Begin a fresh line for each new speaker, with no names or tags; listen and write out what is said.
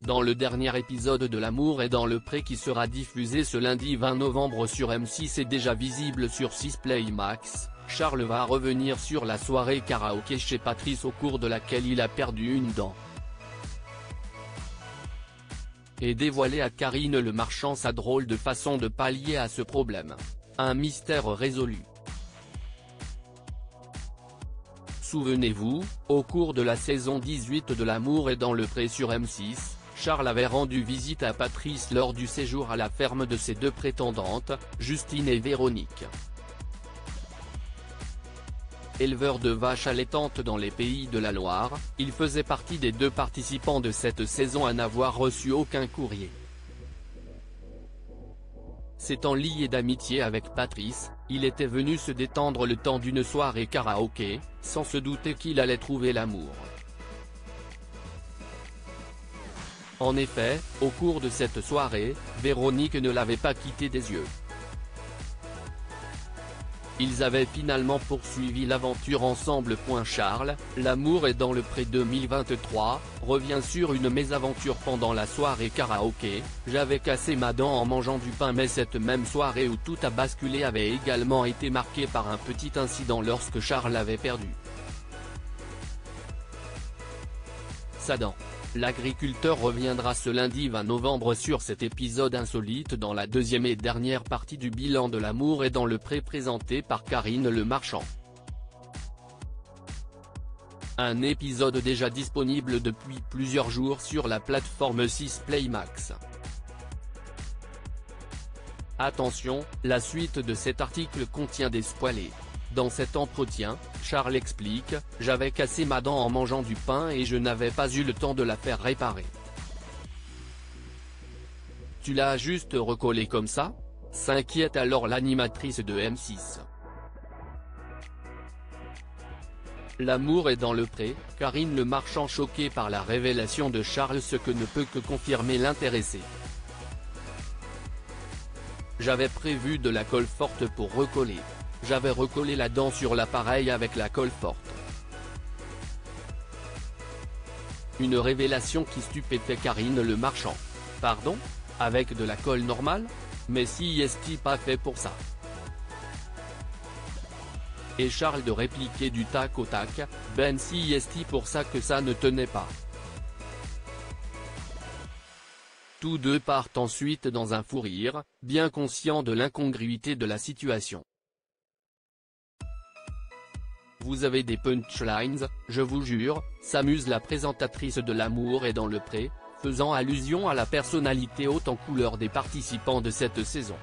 Dans le dernier épisode de L'amour est dans le pré qui sera diffusé ce lundi 20 novembre sur M6 et déjà visible sur 6 Play Max, Charles va revenir sur la soirée karaoké chez Patrice au cours de laquelle il a perdu une dent. Et dévoiler à Karine Le Marchand sa drôle de façon de pallier à ce problème. Un mystère résolu. Souvenez-vous, au cours de la saison 18 de L'amour est dans le pré sur M6, Charles avait rendu visite à Patrice lors du séjour à la ferme de ses deux prétendantes, Justine et Véronique. Éleveur de vaches allaitantes dans les Pays de la Loire, il faisait partie des deux participants de cette saison à n'avoir reçu aucun courrier. S'étant lié d'amitié avec Patrice, il était venu se détendre le temps d'une soirée karaoké, sans se douter qu'il allait trouver l'amour. En effet, au cours de cette soirée, Véronique ne l'avait pas quitté des yeux. Ils avaient finalement poursuivi l'aventure ensemble. Charles, L'amour est dans le pré 2023, revient sur une mésaventure pendant la soirée karaoké. J'avais cassé ma dent en mangeant du pain, mais cette même soirée où tout a basculé avait également été marquée par un petit incident lorsque Charles avait perdu sa dent. L'agriculteur reviendra ce lundi 20 novembre sur cet épisode insolite dans la deuxième et dernière partie du bilan de L'amour est dans le pré présenté par Karine Le Marchand. Un épisode déjà disponible depuis plusieurs jours sur la plateforme 6 Play Max. Attention, la suite de cet article contient des spoilers. Dans cet entretien, Charles explique « J'avais cassé ma dent en mangeant du pain et je n'avais pas eu le temps de la faire réparer. » Tu l'as juste recollé comme ça ? S'inquiète alors l'animatrice de M6. L'amour est dans le pré, Karine Le Marchand choquée par la révélation de Charles, ce que ne peut que confirmer l'intéressé. J'avais prévu de la colle forte pour recoller. J'avais recollé la dent sur l'appareil avec la colle forte. Une révélation qui stupéfait Karine Le Marchand. Pardon ? Avec de la colle normale ? Mais si est-il pas fait pour ça ? Et Charles de répliquer du tac au tac, ben si est-il pour ça que ça ne tenait pas. Tous deux partent ensuite dans un fou rire, bien conscients de l'incongruité de la situation. Vous avez des punchlines, je vous jure, s'amuse la présentatrice de L'amour est dans le pré, faisant allusion à la personnalité haute en couleur des participants de cette saison.